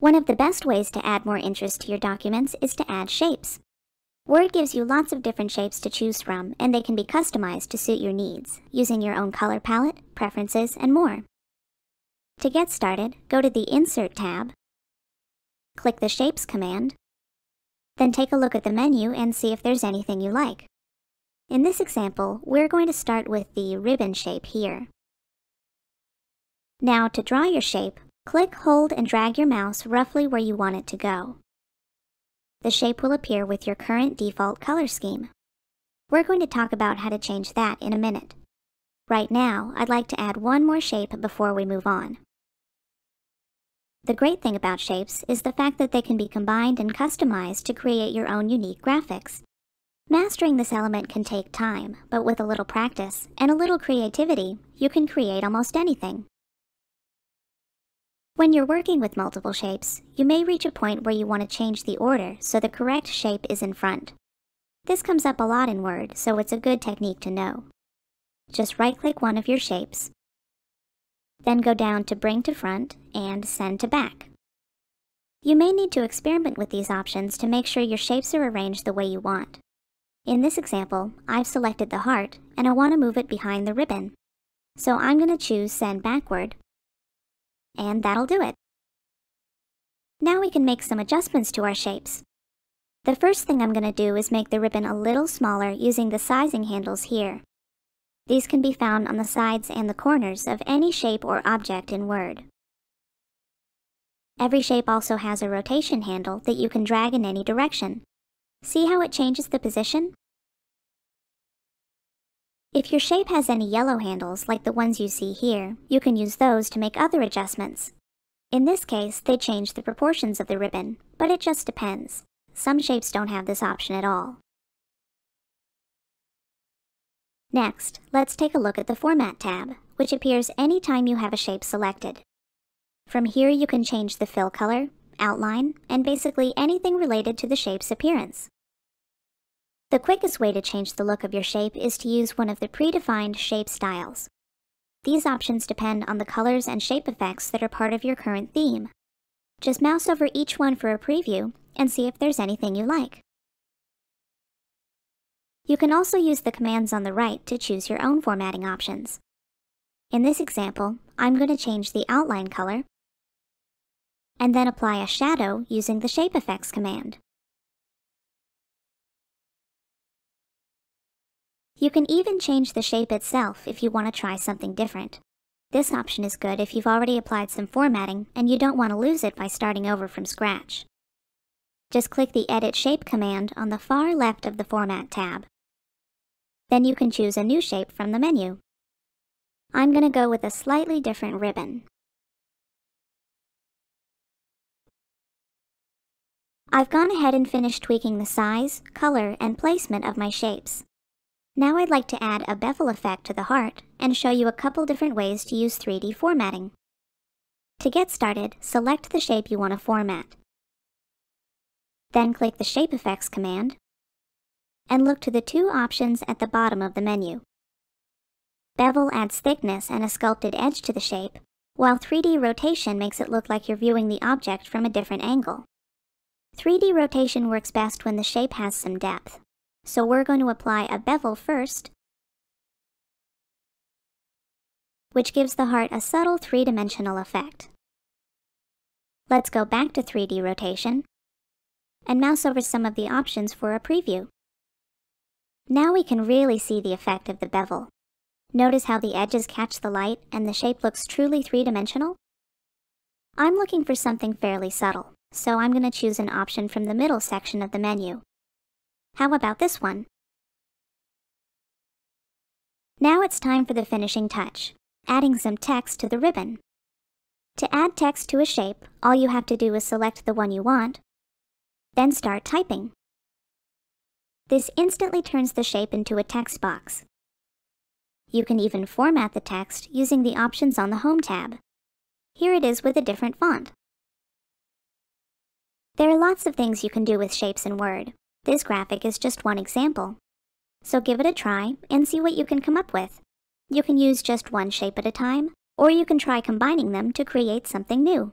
One of the best ways to add more interest to your documents is to add shapes. Word gives you lots of different shapes to choose from, and they can be customized to suit your needs, using your own color palette, preferences, and more. To get started, go to the Insert tab, click the Shapes command, then take a look at the menu and see if there's anything you like. In this example, we're going to start with the ribbon shape here. Now, to draw your shape, click, hold, and drag your mouse roughly where you want it to go. The shape will appear with your current default color scheme. We're going to talk about how to change that in a minute. Right now, I'd like to add one more shape before we move on. The great thing about shapes is the fact that they can be combined and customized to create your own unique graphics. Mastering this element can take time, but with a little practice and a little creativity, you can create almost anything. When you're working with multiple shapes, you may reach a point where you want to change the order so the correct shape is in front. This comes up a lot in Word, so it's a good technique to know. Just right-click one of your shapes, then go down to Bring to Front and Send to Back. You may need to experiment with these options to make sure your shapes are arranged the way you want. In this example, I've selected the heart and I want to move it behind the ribbon. So I'm going to choose Send Backward, and that'll do it. Now we can make some adjustments to our shapes. The first thing I'm going to do is make the ribbon a little smaller using the sizing handles here. These can be found on the sides and the corners of any shape or object in Word. Every shape also has a rotation handle that you can drag in any direction. See how it changes the position? If your shape has any yellow handles like the ones you see here, you can use those to make other adjustments. In this case, they change the proportions of the ribbon, but it just depends. Some shapes don't have this option at all. Next, let's take a look at the Format tab, which appears anytime you have a shape selected. From here you can change the fill color, outline, and basically anything related to the shape's appearance. The quickest way to change the look of your shape is to use one of the predefined shape styles. These options depend on the colors and shape effects that are part of your current theme. Just mouse over each one for a preview and see if there's anything you like. You can also use the commands on the right to choose your own formatting options. In this example, I'm going to change the outline color and then apply a shadow using the Shape Effects command. You can even change the shape itself if you want to try something different. This option is good if you've already applied some formatting and you don't want to lose it by starting over from scratch. Just click the Edit Shape command on the far left of the Format tab. Then you can choose a new shape from the menu. I'm going to go with a slightly different ribbon. I've gone ahead and finished tweaking the size, color, and placement of my shapes. Now I'd like to add a bevel effect to the heart and show you a couple different ways to use 3D formatting. To get started, select the shape you want to format. Then click the Shape Effects command and look to the two options at the bottom of the menu. Bevel adds thickness and a sculpted edge to the shape, while 3D rotation makes it look like you're viewing the object from a different angle. 3D rotation works best when the shape has some depth, so we're going to apply a bevel first, which gives the heart a subtle three-dimensional effect. Let's go back to 3D rotation and mouse over some of the options for a preview. Now we can really see the effect of the bevel. Notice how the edges catch the light and the shape looks truly three-dimensional? I'm looking for something fairly subtle, so I'm going to choose an option from the middle section of the menu. How about this one? Now it's time for the finishing touch, adding some text to the ribbon. To add text to a shape, all you have to do is select the one you want, then start typing. This instantly turns the shape into a text box. You can even format the text using the options on the Home tab. Here it is with a different font. There are lots of things you can do with shapes in Word. This graphic is just one example. So give it a try and see what you can come up with. You can use just one shape at a time, or you can try combining them to create something new.